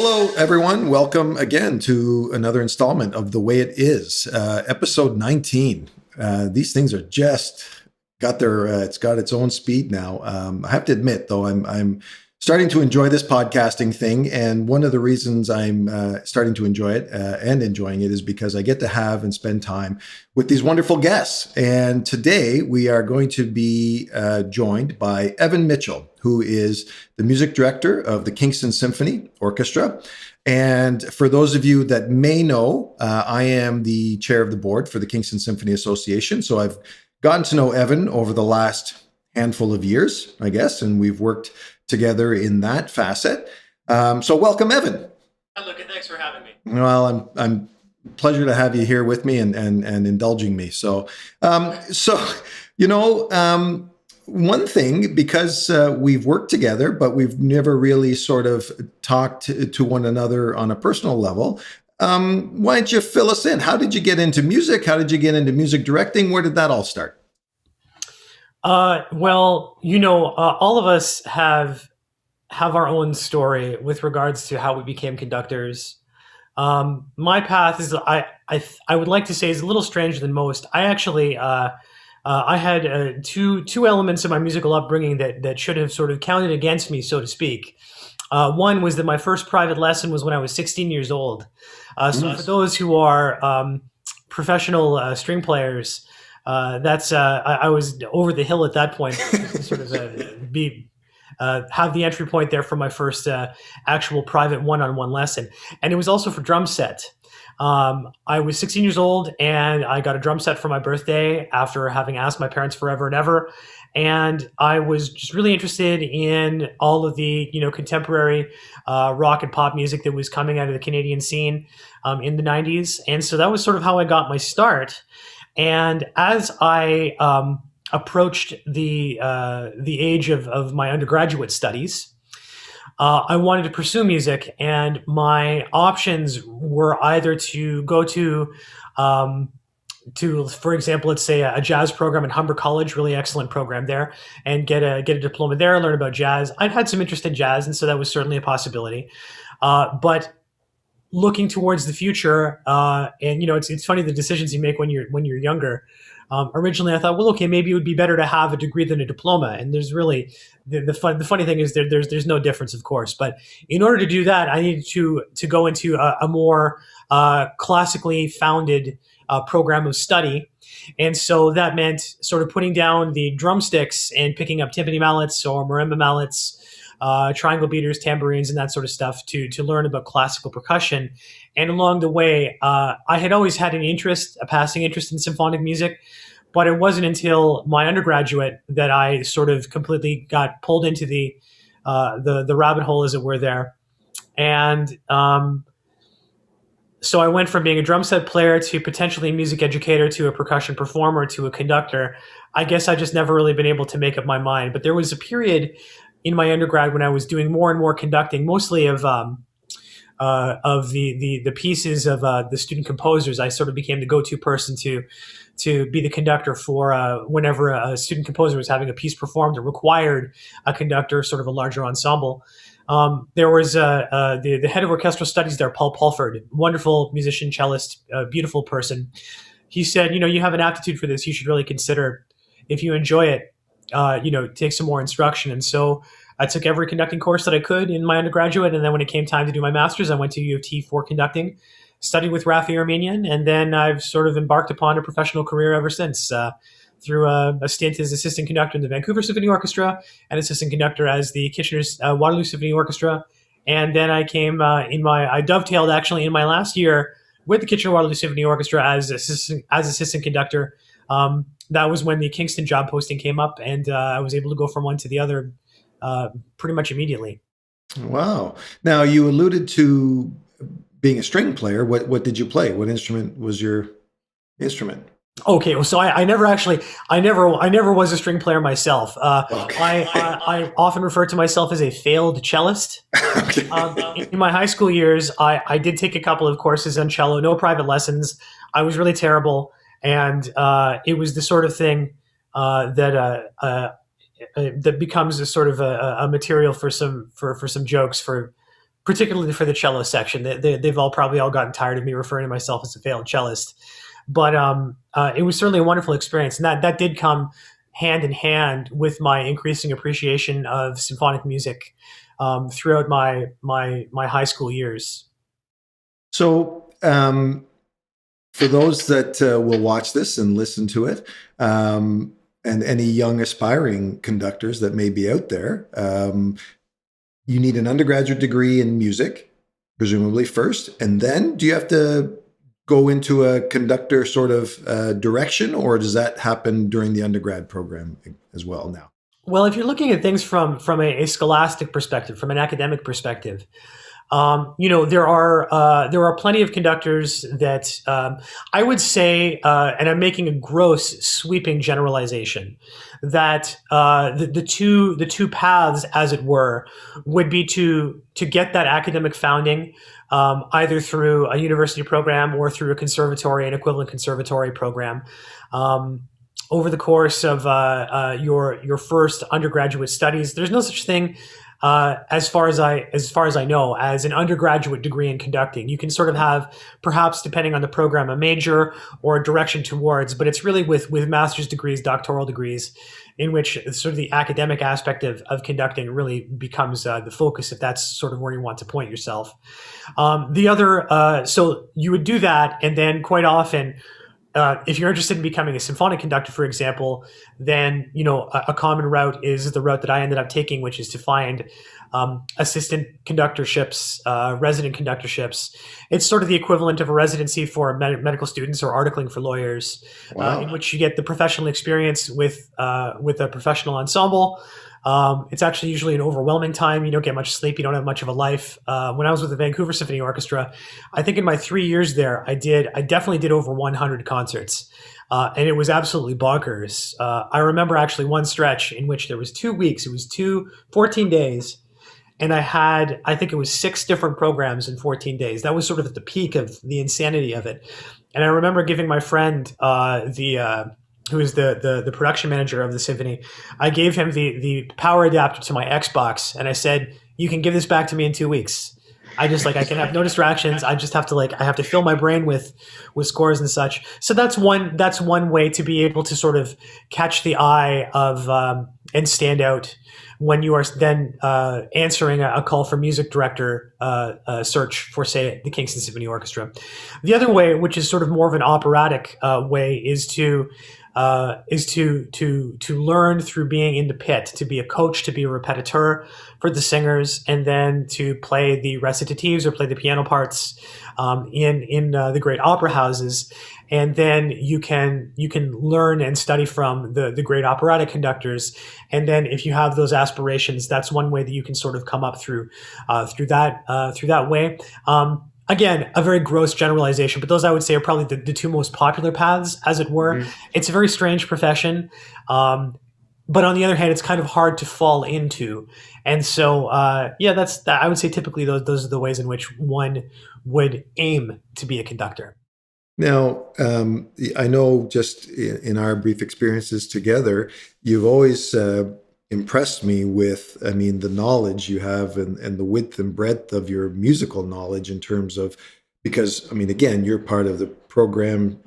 Hello, everyone. Welcome again to another installment of The Way It Is, episode 19. These things are just got their, it's got its own speed now. I have to admit, though, I'm starting to enjoy this podcasting thing. And one of the reasons I'm starting to enjoy it and enjoying it is because I get to have and spend time with these wonderful guests. And today we are going to be joined by Evan Mitchell, who is the music director of the Kingston Symphony Orchestra. And for those of you that may know, I am the chair of the board for the Kingston Symphony Association. So I've gotten to know Evan over the last handful of years, I guess, and we've worked together in that facet. So welcome, Evan. Hi, Luca. Thanks for having me. Well, I'm pleasure to have you here with me and indulging me. So, one thing, because we've worked together, but we've never really sort of talked to one another on a personal level. Why don't you fill us in? How did you get into music? How did you get into music directing? Where did that all start? All of us have our own story with regards to how we became conductors. My path is, I would like to say, is a little stranger than most. I actually, I had two elements of my musical upbringing that should have sort of counted against me, so to speak. One was that my first private lesson was when I was 16 years old. So for those who are professional string players, I was over the hill at that point to sort of have the entry point there for my first actual private one-on-one lesson. And it was also for drum set. I was 16 years old and I got a drum set for my birthday after having asked my parents forever and ever. And I was just really interested in all of the, contemporary rock and pop music that was coming out of the Canadian scene in the 90s. And so that was sort of how I got my start. And as I approached the age of my undergraduate studies, I wanted to pursue music, and my options were either to go to, for example, let's say a jazz program at Humber College, really excellent program there, and get a diploma there, learn about jazz. I'd had some interest in jazz, and so that was certainly a possibility. But looking towards the future, it's funny the decisions you make when you're younger. Originally, I thought, well, okay, maybe it would be better to have a degree than a diploma. And there's really the funny thing is there's no difference, of course. But in order to do that, I needed to go into a more classically founded program of study. And so that meant sort of putting down the drumsticks and picking up timpani mallets or marimba mallets, triangle beaters, tambourines, and that sort of stuff to learn about classical percussion. And along the way, I had always had a passing interest in symphonic music, but it wasn't until my undergraduate that I sort of completely got pulled into the rabbit hole, as it were, there. And so I went from being a drum set player to potentially a music educator to a percussion performer to a conductor. I guess I just never really been able to make up my mind. But there was a period in my undergrad when I was doing more and more conducting, mostly of the pieces of the student composers. I sort of became the go-to person to be the conductor for whenever a student composer was having a piece performed or required a conductor, sort of a larger ensemble. There was the head of orchestral studies there, Paul Pulford, wonderful musician, cellist, beautiful person. He said, you have an aptitude for this. You should really consider, if you enjoy it, take some more instruction. And so I took every conducting course that I could in my undergraduate. And then when it came time to do my master's, I went to U of T for conducting, studied with Rafi Armenian. And then I've sort of embarked upon a professional career ever since, through a stint as assistant conductor in the Vancouver Symphony Orchestra and assistant conductor as the Kitchener's Waterloo Symphony Orchestra. And then I came I dovetailed actually in my last year with the Kitchener Waterloo Symphony Orchestra as assistant conductor. That was when the Kingston job posting came up, and I was able to go from one to the other pretty much immediately. Wow. Now, you alluded to being a string player. What did you play? What instrument was your instrument? Okay, well, so I never was a string player myself. Okay. I often refer to myself as a failed cellist. Okay. In my high school years, I did take a couple of courses on cello, no private lessons. I was really terrible. And it was the sort of thing that becomes a sort of a material for some jokes for particularly for the cello section. They've probably all gotten tired of me referring to myself as a failed cellist, but it was certainly a wonderful experience, and that did come hand in hand with my increasing appreciation of symphonic music throughout my high school years. So, for those that will watch this and listen to it, and any young aspiring conductors that may be out there, you need an undergraduate degree in music, presumably first, and then do you have to go into a conductor sort of direction, or does that happen during the undergrad program as well now? Well, if you're looking at things from a scholastic perspective, from an academic perspective, there are plenty of conductors that I would say, and I'm making a gross sweeping generalization, that the two paths, as it were, would be to get that academic founding either through a university program or through a conservatory, an equivalent conservatory program. Over the course of your first undergraduate studies, there's no such thing, as far as I know, as an undergraduate degree in conducting. You can sort of have, perhaps depending on the program, a major or a direction towards, but it's really with master's degrees, doctoral degrees, in which sort of the academic aspect of conducting really becomes the focus, if that's sort of where you want to point yourself. So you would do that, and then quite often, if you're interested in becoming a symphonic conductor, for example, then a common route is the route that I ended up taking, which is to find assistant conductorships, resident conductorships. It's sort of the equivalent of a residency for medical students or articling for lawyers, Wow. in which you get the professional experience with a professional ensemble. It's actually usually an overwhelming time. You don't get much sleep. You don't have much of a life. When I was with the Vancouver Symphony Orchestra, I think in my 3 years there, I definitely did over 100 concerts. And it was absolutely bonkers. I remember actually one stretch in which there was 2 weeks. It was 14 days. And I think it was 6 different programs in 14 days. That was sort of at the peak of the insanity of it. And I remember giving my friend, who is the production manager of the symphony, I gave him the power adapter to my Xbox, and I said, "You can give this back to me in 2 weeks. I can have no distractions. I just have to I have to fill my brain with scores and such." So that's one way to be able to sort of catch the eye of and stand out when you are then answering a call for music director search for, say, the Kingston Symphony Orchestra. The other way, which is sort of more of an operatic way, is to learn through being in the pit, to be a coach, to be a repetiteur for the singers, and then to play the recitatives or play the piano parts in the great opera houses. And then you can learn and study from the great operatic conductors. And then if you have those aspirations, that's one way that you can sort of come up through that way. Again, a very gross generalization, but those I would say are probably the two most popular paths, as it were. Mm-hmm. It's a very strange profession. But on the other hand, it's kind of hard to fall into. And so, I would say typically those are the ways in which one would aim to be a conductor. Now, I know just in our brief experiences together, you've always impressed me with, the knowledge you have and the width and breadth of your musical knowledge in terms of, because, again, you're part of the program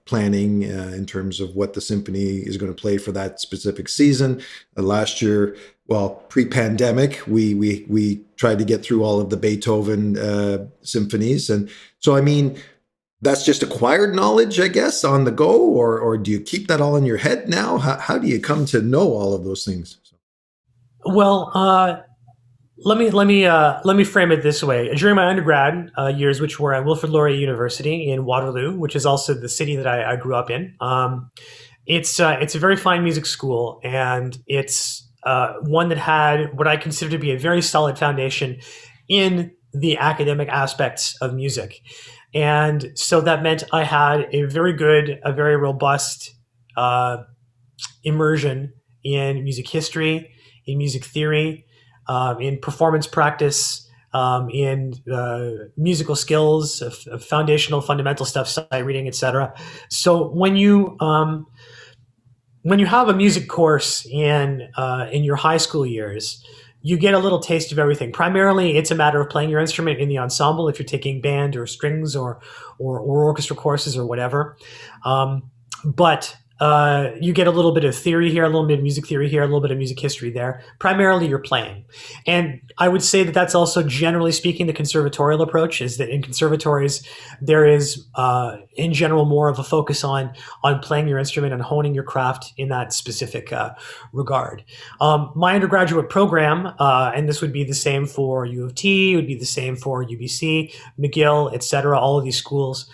planning in terms of what the symphony is going to play for that specific season. Last year, pre-pandemic, we tried to get through all of the Beethoven symphonies. And so, that's just acquired knowledge, I guess, on the go, or do you keep that all in your head now? How do you come to know all of those things? Well, let me frame it this way. During my undergrad years, which were at Wilfrid Laurier University in Waterloo, which is also the city that I grew up in, it's a very fine music school, and it's one that had what I consider to be a very solid foundation in the academic aspects of music. And so that meant I had a very robust immersion in music history, in music theory, in performance practice, in musical skills, of foundational, fundamental stuff, sight reading, etc. So when you have a music course in your high school years, you get a little taste of everything. Primarily, it's a matter of playing your instrument in the ensemble if you're taking band or strings or orchestra courses or whatever. But you get a little bit of theory here, a little bit of music theory here, a little bit of music history there. Primarily, you're playing. And I would say that that's also, generally speaking, the conservatorial approach, is that in conservatories, there is, in general, more of a focus on playing your instrument and honing your craft in that specific regard. My undergraduate program, and this would be the same for U of T, it would be the same for UBC, McGill, et cetera, all of these schools,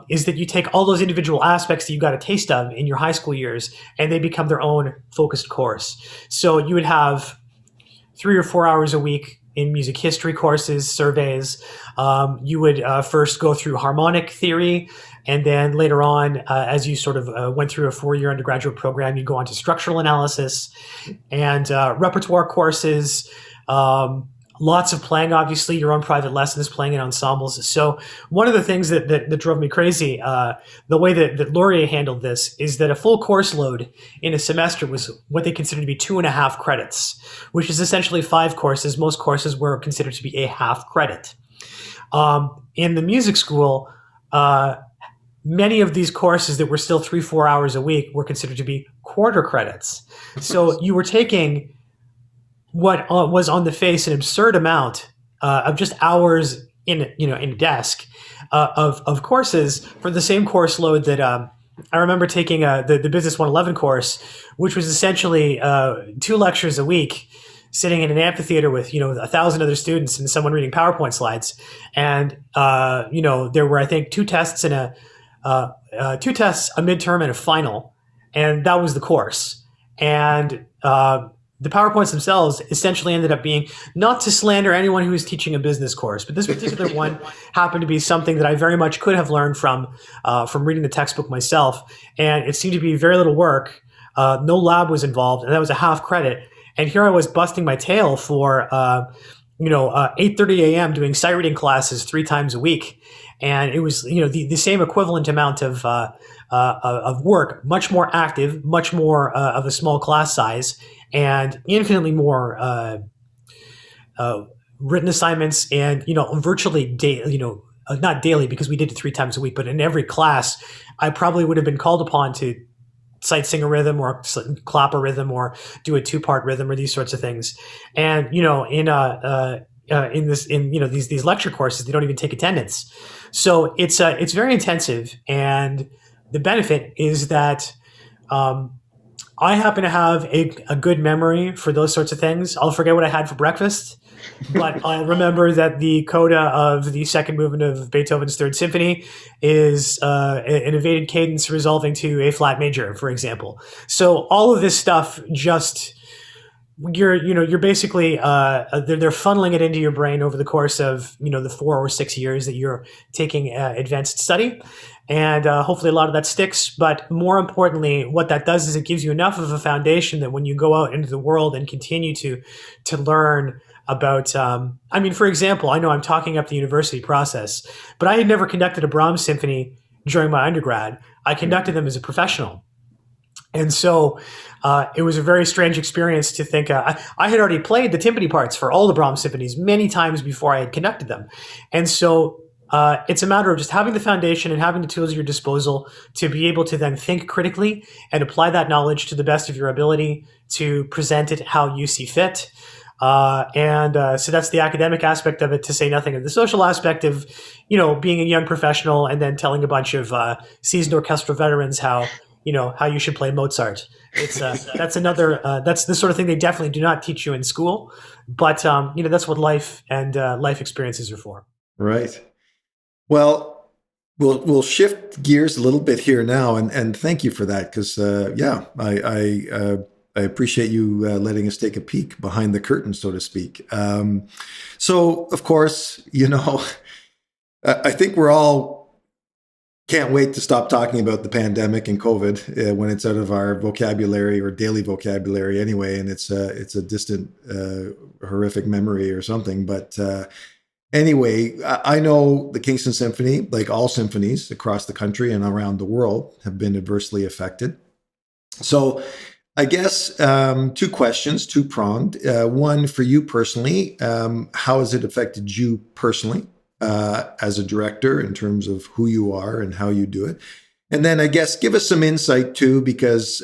is that you take all those individual aspects that you got a taste of in your high school years, and they become their own focused course. So you would have 3 or 4 hours a week in music history courses, surveys. You would first go through harmonic theory, and then later on, as you sort of went through a 4-year undergraduate program, you'd go on to structural analysis and repertoire courses. Lots of playing, obviously, your own private lessons, playing in ensembles. So one of the things that drove me crazy, the way that Laurier handled this, is that a full course load in a semester was what they considered to be 2.5 credits, which is essentially 5 courses. Most courses were considered to be a half credit. In the music school, many of these courses that were still 3-4 hours a week were considered to be quarter credits. So you were taking what was on the face an absurd amount of just hours in a desk of courses for the same course load that I remember taking the Business 111 course, which was essentially 2 lectures a week, sitting in an amphitheater with 1,000 other students and someone reading PowerPoint slides, and there were, I think, 2 tests and a midterm and a final, and that was the course. And the PowerPoints themselves essentially ended up being, not to slander anyone who was teaching a business course, but this particular one happened to be something that I very much could have learned from reading the textbook myself. And it seemed to be very little work. No lab was involved, and that was a half credit. And here I was busting my tail for 8:30 a.m. doing sight reading classes 3 times a week. And it was, the same equivalent amount of work, much more active, much more of a small class size, and infinitely more written assignments, and virtually not daily, because we did it 3 times a week, but in every class, I probably would have been called upon to sight sing a rhythm or clap a rhythm or do a 2-part rhythm or these sorts of things. And in these lecture courses, they don't even take attendance, so it's very intensive. And the benefit is that I happen to have a good memory for those sorts of things. I'll forget what I had for breakfast, but I'll remember that the coda of the second movement of Beethoven's Third Symphony is an evaded cadence resolving to A flat major, for example. So all of this stuff, just you're basically they're funneling it into your brain over the course of the 4 or 6 years that you're taking advanced study. And hopefully a lot of that sticks. But more importantly, what that does is it gives you enough of a foundation that when you go out into the world and continue to learn about, for example, I know I'm talking up the university process, but I had never conducted a Brahms symphony during my undergrad. I conducted them as a professional. And so it was a very strange experience to think, I had already played the timpani parts for all the Brahms symphonies many times before I had conducted them. And so it's a matter of just having the foundation and having the tools at your disposal to be able to then think critically and apply that knowledge to the best of your ability to present it how you see fit. So that's the academic aspect of it, to say nothing of the social aspect of, being a young professional and then telling a bunch of seasoned orchestral veterans how you should play Mozart. It's that's the sort of thing they definitely do not teach you in school, but that's what life and life experiences are for. Right. Well, we'll shift gears a little bit here now, and thank you for that, because I appreciate you letting us take a peek behind the curtain, so to speak. So, of course, I think we're all can't wait to stop talking about the pandemic and COVID when it's out of our vocabulary, or daily vocabulary anyway, and it's a distant, horrific memory or something. But anyway, I know the Kingston Symphony, like all symphonies across the country and around the world, have been adversely affected. So I guess two questions, two pronged. One for you personally, how has it affected you personally as a director in terms of who you are and how you do it? And then I guess give us some insight too, because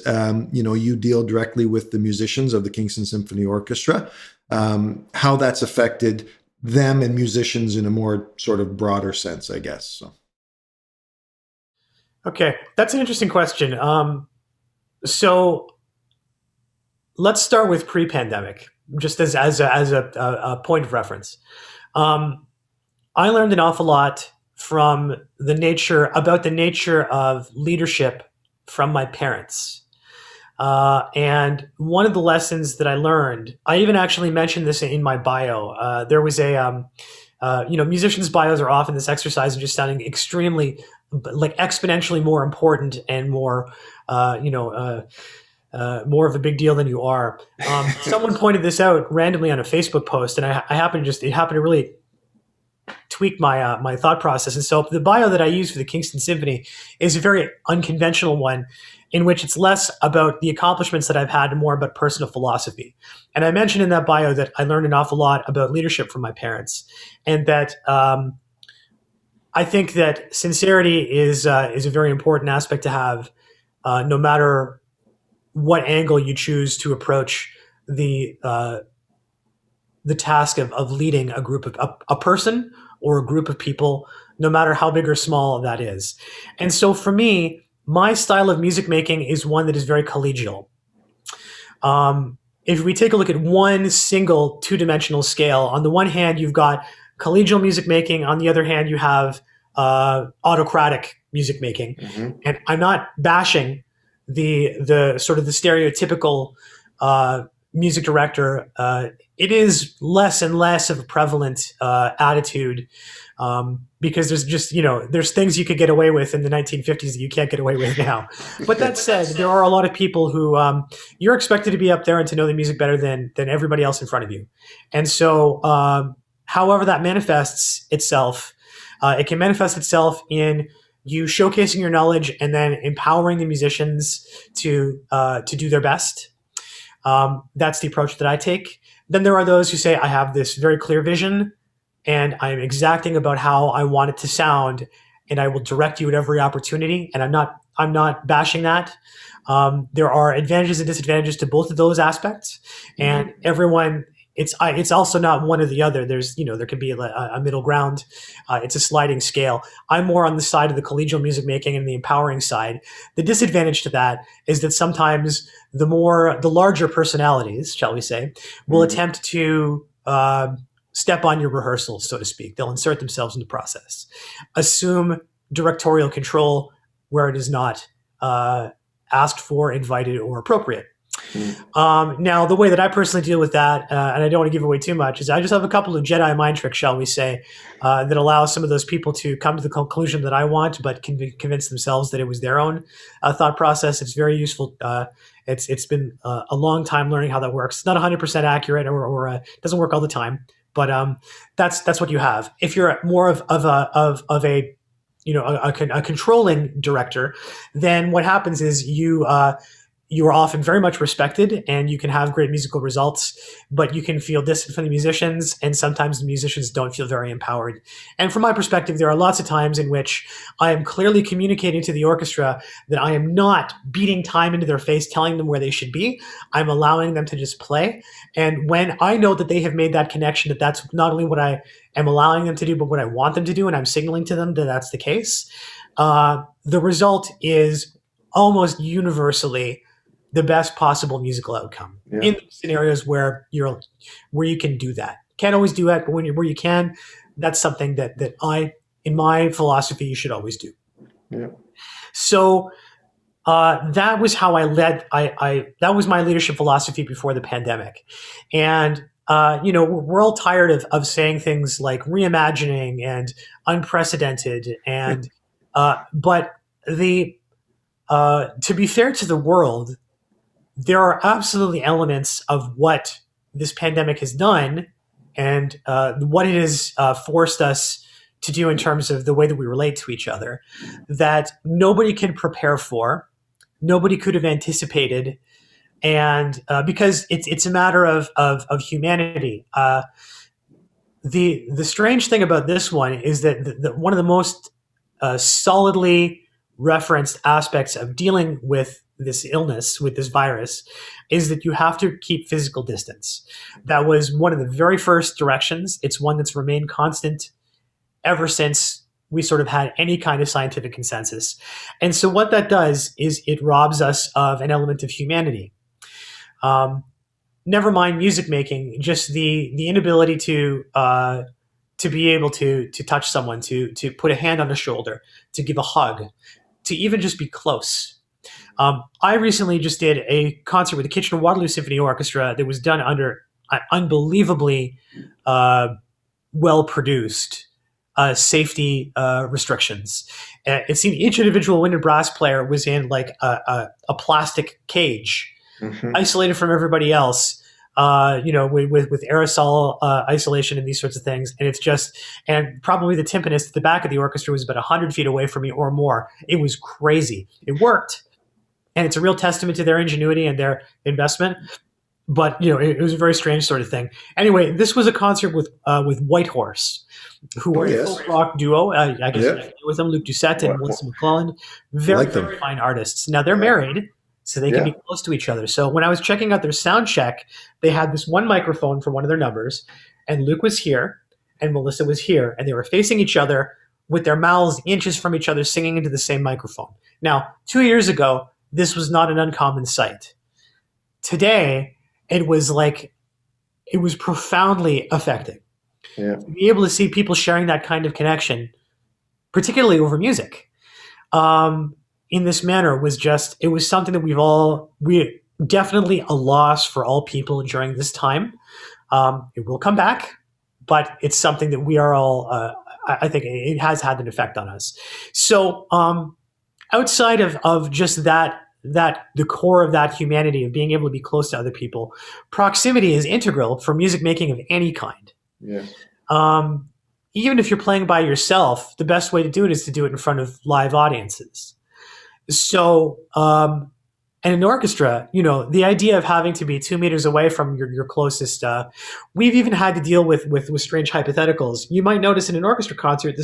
you deal directly with the musicians of the Kingston Symphony Orchestra, how that's affected them and musicians in a more sort of broader sense, I guess. So. Okay, that's an interesting question. So let's start with pre-pandemic, just as a point of reference. I learned an awful lot from the nature of leadership from my parents. And one of the lessons that I learned, I even actually mentioned this in my bio. There was musicians' bios are often this exercise of just sounding extremely, like exponentially more important and more, more of a big deal than you are. Someone pointed this out randomly on a Facebook post, and it happened to really tweak my thought process. And so the bio that I use for the Kingston Symphony is a very unconventional one, in which it's less about the accomplishments that I've had and more about personal philosophy. And I mentioned in that bio that I learned an awful lot about leadership from my parents, and that I think that sincerity is a very important aspect to have, no matter what angle you choose to approach the task of leading a group of a person or a group of people, no matter how big or small that is. And so for me, my style of music making is one that is very collegial. If we take a look at one single two-dimensional scale, on the one hand, you've got collegial music making. On the other hand, you have autocratic music making. Mm-hmm. And I'm not bashing the sort of the stereotypical music director. It is less and less of a prevalent attitude, because there's just, there's things you could get away with in the 1950s that you can't get away with now. But that said, there are a lot of people who you're expected to be up there and to know the music better than everybody else in front of you. And so however that manifests itself, it can manifest itself in you showcasing your knowledge and then empowering the musicians to do their best. That's the approach that I take. Then there are those who say, I have this very clear vision and I'm exacting about how I want it to sound, and I will direct you at every opportunity. And I'm not bashing that. There are advantages and disadvantages to both of those aspects, and everyone, it's also not one or the other. There's, there can be a middle ground. It's a sliding scale. I'm more on the side of the collegial music making and the empowering side. The disadvantage to that is that sometimes the larger personalities, shall we say, will attempt to step on your rehearsals, so to speak. They'll insert themselves in the process. Assume directorial control where it is not asked for, invited, or appropriate. Now, the way that I personally deal with that, and I don't want to give away too much, is I just have a couple of Jedi mind tricks, shall we say, that allow some of those people to come to the conclusion that I want, but can convince themselves that it was their own thought process. It's very useful. It's been a long time learning how that works. It's not 100% accurate, or it doesn't work all the time, but that's what you have. If you're more of a controlling director, then what happens is you are often very much respected and you can have great musical results, but you can feel distant from the musicians, and sometimes the musicians don't feel very empowered. And from my perspective, there are lots of times in which I am clearly communicating to the orchestra that I am not beating time into their face, telling them where they should be. I'm allowing them to just play. And when I know that they have made that connection, that that's not only what I am allowing them to do, but what I want them to do, and I'm signaling to them that that's the case, the result is almost universally the best possible musical outcome in scenarios where you can do that. Can't always do that, but where you can, that's something that in my philosophy, you should always do. Yeah. So that was how I led. That was my leadership philosophy before the pandemic, and we're all tired of saying things like reimagining and unprecedented, and but to be fair to the world, there are absolutely elements of what this pandemic has done and what it has forced us to do in terms of the way that we relate to each other that nobody can prepare for, nobody could have anticipated, and because it's a matter of humanity. The strange thing about this one is that one of the most solidly referenced aspects of dealing with this illness, with this virus, is that you have to keep physical distance. That was one of the very first directions. It's one that's remained constant ever since we sort of had any kind of scientific consensus. And so what that does is it robs us of an element of humanity. Never mind music making, just the inability to be able to touch someone, to put a hand on the shoulder, to give a hug, to even just be close. I recently just did a concert with the Kitchener-Waterloo Symphony Orchestra that was done under unbelievably well-produced safety restrictions. It seemed each individual wind and brass player was in like a plastic cage, isolated from everybody else, with aerosol isolation and these sorts of things. And it's just, and probably the timpanist at the back of the orchestra was about 100 feet away from me or more. It was crazy. It worked. And it's a real testament to their ingenuity and their investment. But, it was a very strange sort of thing. Anyway, this was a concert with Whitehorse, who were a folk rock duo. I guess you're familiar with them, Luke Doucette and Melissa McClellan. Very fine artists. Now, they're married, so they can be close to each other. So when I was checking out their sound check, they had this one microphone for one of their numbers, and Luke was here, and Melissa was here, and they were facing each other with their mouths inches from each other, singing into the same microphone. Now, 2 years ago, this was not an uncommon sight. Today, it was profoundly affecting. Yeah. To be able to see people sharing that kind of connection, particularly over music, in this manner it was something that we definitely a loss for all people during this time. It will come back, but it's something that we are all, I think it has had an effect on us. So outside of just that the core of that humanity of being able to be close to other people, proximity is integral for music making of any kind. Yeah. Even if you're playing by yourself, the best way to do it is to do it in front of live audiences. So, and an orchestra, the idea of having to be 2 meters away from your closest, we've even had to deal with strange hypotheticals. You might notice in an orchestra concert, the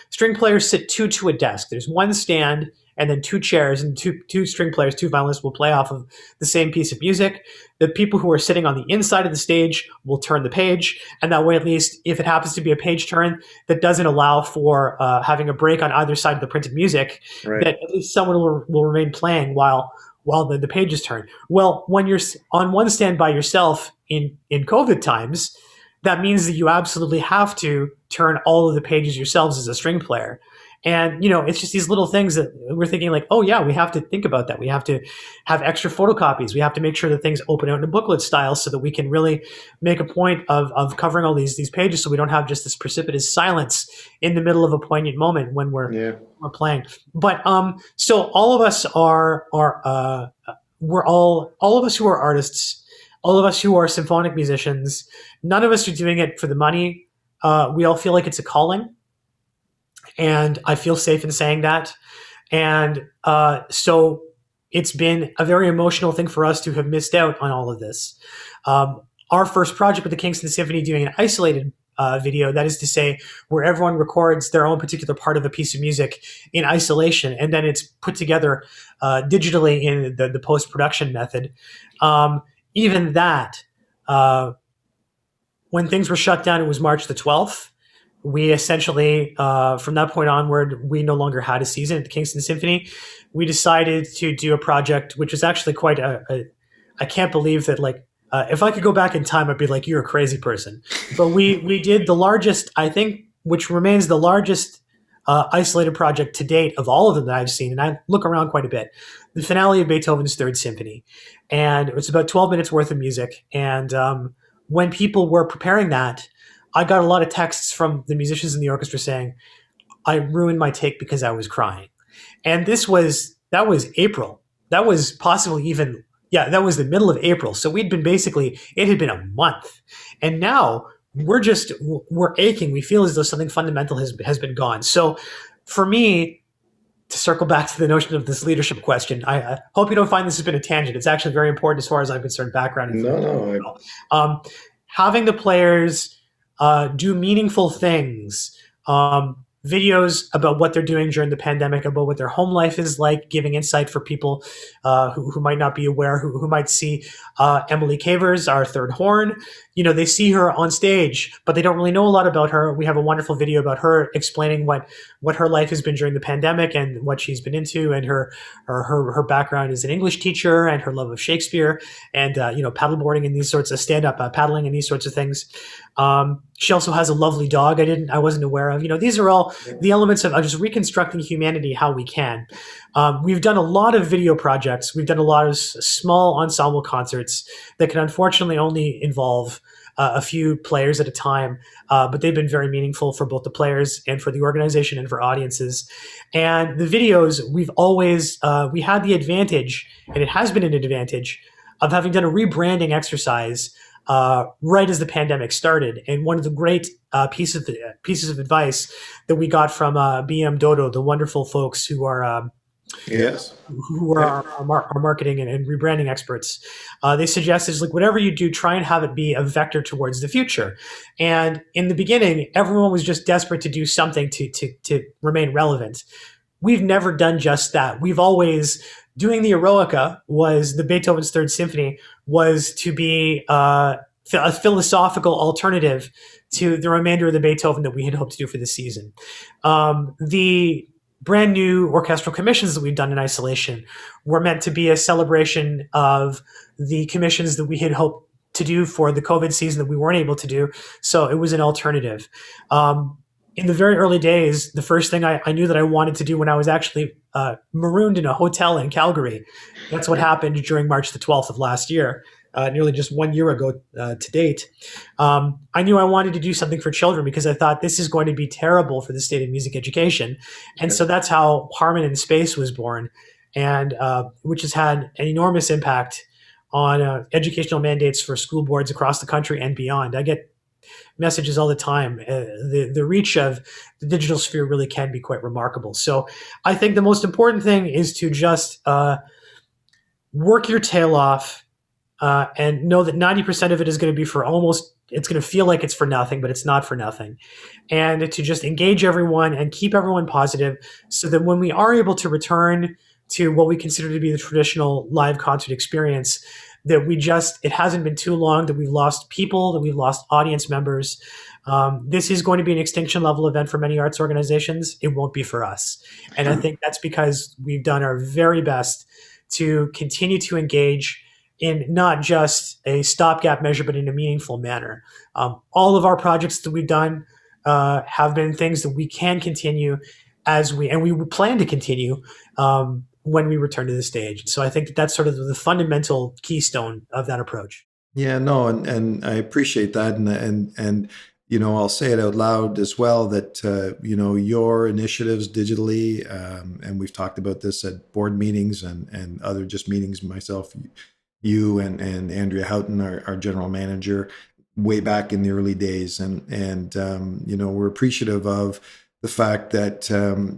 string players sit two to a desk. There's one stand and then two chairs, and two string players, two violinists will play off of the same piece of music. The people who are sitting on the inside of the stage will turn the page, and that way, at least, if it happens to be a page turn that doesn't allow for having a break on either side of the printed music, right, that at least someone will remain playing while the pages turn. Well, when you're on one stand by yourself in COVID times, that means that you absolutely have to turn all of the pages yourselves as a string player. And, it's just these little things that we're thinking like, oh yeah, we have to think about that. We have to have extra photocopies. We have to make sure that things open out in a booklet style so that we can really make a point of covering all these pages so we don't have just this precipitous silence in the middle of a poignant moment when we're playing. But, so all of us all of us who are artists, all of us who are symphonic musicians, none of us are doing it for the money. We all feel like it's a calling. And I feel safe in saying that. And so it's been a very emotional thing for us to have missed out on all of this. Our first project with the Kingston Symphony doing an isolated video, that is to say, where everyone records their own particular part of a piece of music in isolation, and then it's put together digitally in the post-production method. Even that, when things were shut down, it was March the 12th. We essentially, from that point onward, we no longer had a season at the Kingston Symphony. We decided to do a project, which was actually quite I can't believe that, if I could go back in time, I'd be like, you're a crazy person. But we did the largest, I think, which remains the largest isolated project to date of all of them that I've seen. And I look around quite a bit. The finale of Beethoven's Third Symphony. And it's about 12 minutes worth of music. And when people were preparing that, I got a lot of texts from the musicians in the orchestra saying, I ruined my take because I was crying. And that was April. That was possibly that was the middle of April. So it had been a month. And now we're aching. We feel as though something fundamental has been gone. So for me, to circle back to the notion of this leadership question, I hope you don't find this has been a tangent. It's actually very important as far as I'm concerned, background information. No. Having the players do meaningful things, videos about what they're doing during the pandemic, about what their home life is like, giving insight for people who might not be aware, who might see Emily Cavers, our third horn. They see her on stage, but they don't really know a lot about her. We have a wonderful video about her explaining what her life has been during the pandemic and what she's been into, and her background as an English teacher and her love of Shakespeare and paddleboarding and these sorts of stand-up paddling and these sorts of things. She also has a lovely dog I wasn't aware of. These are all the elements of just reconstructing humanity how we can. We've done a lot of video projects. We've done a lot of small ensemble concerts that can unfortunately only involve a few players at a time, but they've been very meaningful for both the players and for the organization and for audiences. And the videos, we've always, we had the advantage, and it has been an advantage, of having done a rebranding exercise right as the pandemic started. And one of the great pieces of advice that we got from BM Dodo, the wonderful folks who are our marketing and rebranding experts, they suggested, like, whatever you do, try and have it be a vector towards the future. And in the beginning, everyone was just desperate to do something to remain relevant. We've never done just that. We've always, doing the Eroica, was the Beethoven's Third Symphony, was to be a philosophical alternative to the remainder of the Beethoven that we had hoped to do for the season. The brand new orchestral commissions that we've done in isolation were meant to be a celebration of the commissions that we had hoped to do for the COVID season that we weren't able to do. So it was an alternative. In the very early days, the first thing I knew that I wanted to do when I was actually marooned in a hotel in Calgary, that's what happened during March the 12th of last year, nearly just 1 year ago to date. I knew I wanted to do something for children because I thought this is going to be terrible for the state of music education. And so that's how Harmon in Space was born, and which has had an enormous impact on educational mandates for school boards across the country and beyond. I get messages all the time. The reach of the digital sphere really can be quite remarkable. So I think the most important thing is to just work your tail off and know that 90% of it is going to be it's going to feel like it's for nothing, but it's not for nothing. And to just engage everyone and keep everyone positive so that when we are able to return to what we consider to be the traditional live concert experience, that it hasn't been too long that we've lost people, that we've lost audience members. This is going to be an extinction level event for many arts organizations. It won't be for us. And I think that's because we've done our very best to continue to engage in not just a stopgap measure, but in a meaningful manner. All of our projects that we've done have been things that we can continue and we plan to continue when we return to the stage. So I think that's sort of the fundamental keystone of that approach. Yeah, no, and I appreciate that, and I'll say it out loud as well that your initiatives digitally, and we've talked about this at board meetings and other just meetings. Myself, you and Andrea Houghton, our general manager, way back in the early days, and we're appreciative of the fact that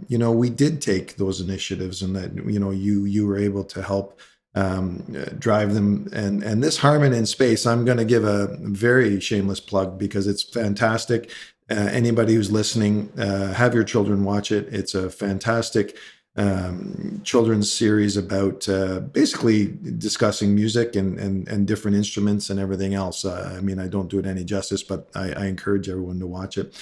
we did take those initiatives and that you were able to help drive them. And this Harmon in Space, I'm going to give a very shameless plug because it's fantastic. Anybody who's listening, have your children watch it. It's a fantastic children's series about basically discussing music and different instruments and everything else. I don't do it any justice, but I encourage everyone to watch it.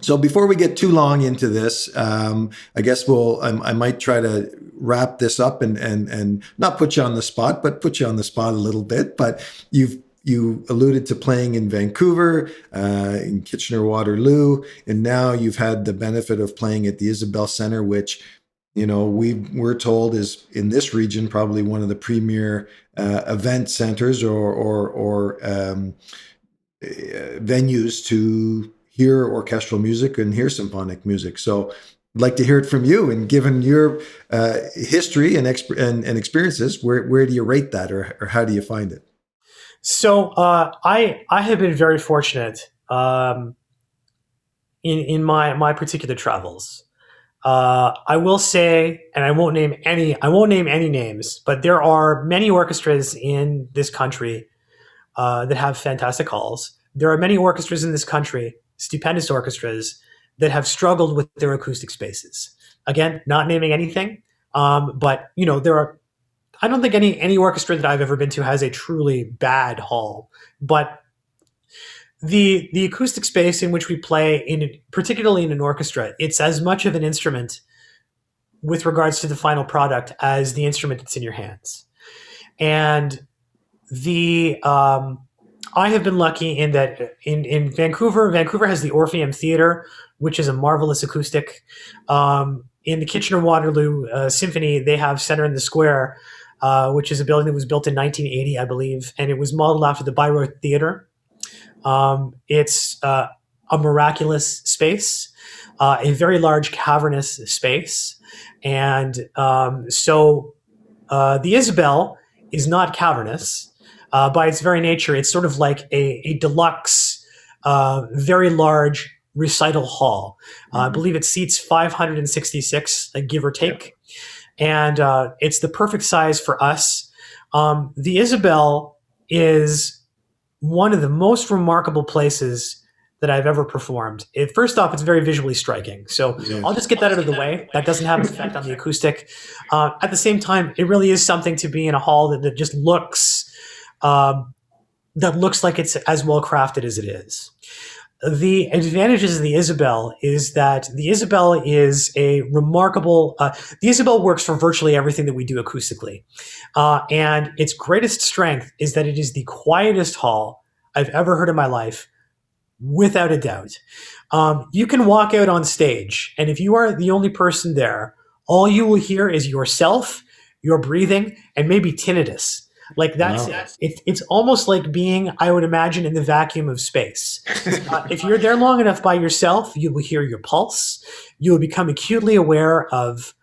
So before we get too long into this, I guess I might try to wrap this up and not put you on the spot, but put you on the spot a little bit. But you alluded to playing in Vancouver, in Kitchener-Waterloo, and now you've had the benefit of playing at the Isabel Centre, which we're told is in this region probably one of the premier event centers or venues to hear orchestral music and hear symphonic music. So I'd like to hear it from you. And given your history and experiences, where do you rate that, or how do you find it? So I have been very fortunate in my particular travels. I will say, and I won't name any names, but there are many orchestras in this country that have fantastic halls. There are many orchestras in this country, stupendous orchestras, that have struggled with their acoustic spaces. Again, not naming anything, but there are. I don't think any orchestra that I've ever been to has a truly bad hall, but the acoustic space in which we play, particularly in an orchestra, it's as much of an instrument with regards to the final product as the instrument that's in your hands. And the I have been lucky in that in Vancouver has the Orpheum Theatre, which is a marvelous acoustic. In the Kitchener-Waterloo Symphony, they have Center in the Square, which is a building that was built in 1980, I believe, and it was modeled after the Bayreuth Theatre. It's a miraculous space, a very large cavernous space. And so the Isabel is not cavernous. By its very nature, it's sort of like a deluxe, very large recital hall. I believe it seats 566, give or take. And it's the perfect size for us. The Isabel is one of the most remarkable places that I've ever performed. First off, it's very visually striking. So I'll just get that out of the way. That doesn't have an effect on the acoustic. At the same time, it really is something to be in a hall that just looks like it's as well crafted as it is. The advantages of the Isabel is that the Isabel is a remarkable, the Isabel works for virtually everything that we do acoustically. And its greatest strength is that it is the quietest hall I've ever heard in my life, without a doubt. You can walk out on stage, and if you are the only person there, all you will hear is yourself, your breathing, and maybe tinnitus. Like that's it's almost like being, I would imagine, in the vacuum of space. If you're there long enough by yourself, you will hear your pulse. You will become acutely aware of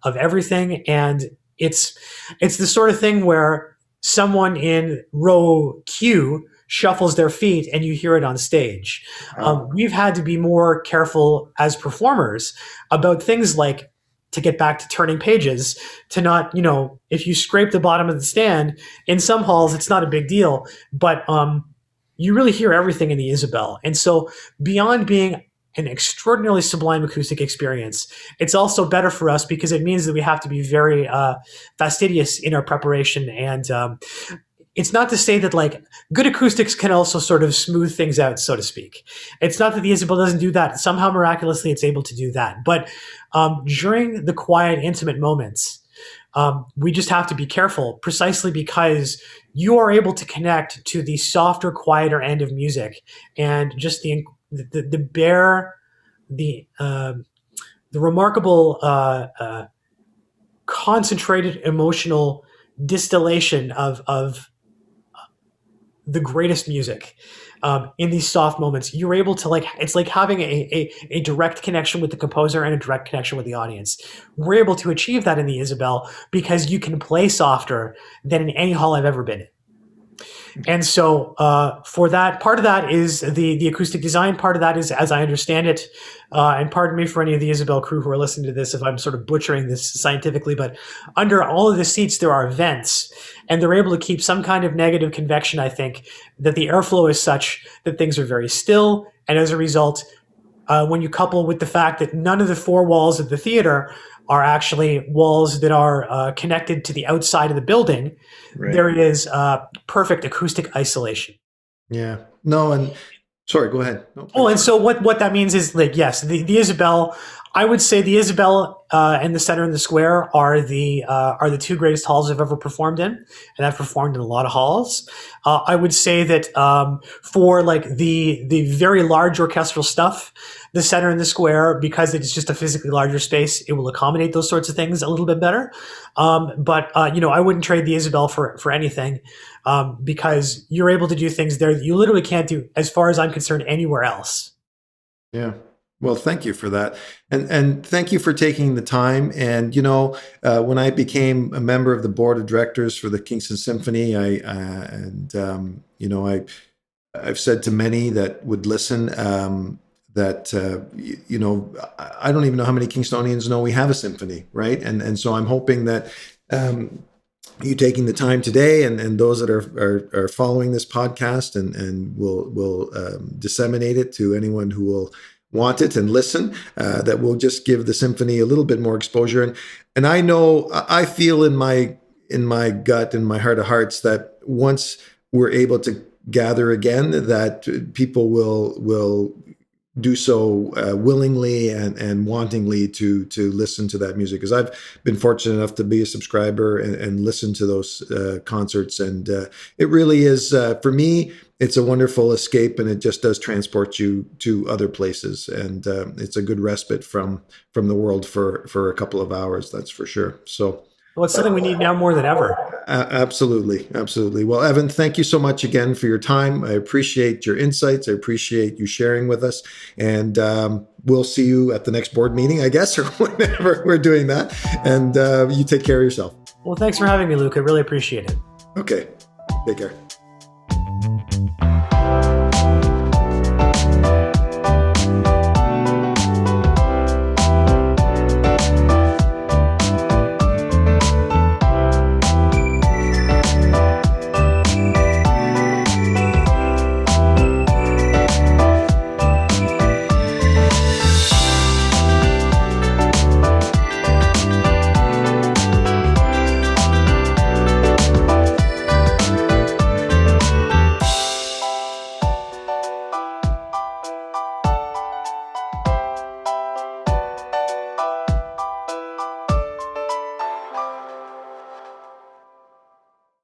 everything, and it's the sort of thing where someone in row Q shuffles their feet and you hear it on stage. We've had to be more careful as performers about things like, to get back to turning pages, to not, if you scrape the bottom of the stand, in some halls, it's not a big deal, but you really hear everything in the Isabel. And so beyond being an extraordinarily sublime acoustic experience, it's also better for us because it means that we have to be very fastidious in our preparation. And it's not to say that like good acoustics can also sort of smooth things out, so to speak. It's not that the Isabel doesn't do that. Somehow miraculously it's able to do that. But during the quiet, intimate moments, we just have to be careful precisely because you are able to connect to the softer, quieter end of music and just the remarkable concentrated emotional distillation of the greatest music in these soft moments. You're able to it's like having a direct connection with the composer and a direct connection with the audience. We're able to achieve that in the Isabel because you can play softer than in any hall I've ever been in. And so for that, part of that is the acoustic design. Part of that is, as I understand it, and pardon me for any of the Isabel crew who are listening to this if I'm sort of butchering this scientifically, but under all of the seats there are vents, and they're able to keep some kind of negative convection, I think, that the airflow is such that things are very still. And as a result, when you couple with the fact that none of the four walls of the theater are actually walls that are connected to the outside of the building, right, there is perfect acoustic isolation. Yeah. No, and sorry, go ahead. No, and so what that means is, like, yes, the Isabel, I would say the Isabel and the Center and the Square are the two greatest halls I've ever performed in, and I've performed in a lot of halls. I would say that for like the very large orchestral stuff, the Center and the Square, because it's just a physically larger space, it will accommodate those sorts of things a little bit better. But I wouldn't trade the Isabel for anything, because you're able to do things there that you literally can't do, as far as I'm concerned, anywhere else. Yeah. Well, thank you for that. And thank you for taking the time. And, when I became a member of the board of directors for the Kingston Symphony, I've said to many that would listen, that I don't even know how many Kingstonians know we have a symphony, right? And so I'm hoping that you taking the time today, and those that are following this podcast, and will disseminate it to anyone who will want it and listen, that will just give the symphony a little bit more exposure. And I know, I feel in my gut, in my heart of hearts, that once we're able to gather again, that people will do so willingly and wantingly to listen to that music. Because I've been fortunate enough to be a subscriber and listen to those concerts, and it really is, for me, it's a wonderful escape, and it just does transport you to other places, and it's a good respite from the world for a couple of hours, that's for sure. So, well, it's something we need now more than ever. Absolutely. Well, Evan, thank you so much again for your time. I appreciate your insights. I appreciate you sharing with us, and we'll see you at the next board meeting, I guess, or whenever we're doing that. And you take care of yourself. Well, thanks for having me, Luca. Really appreciate it. Okay. Take care.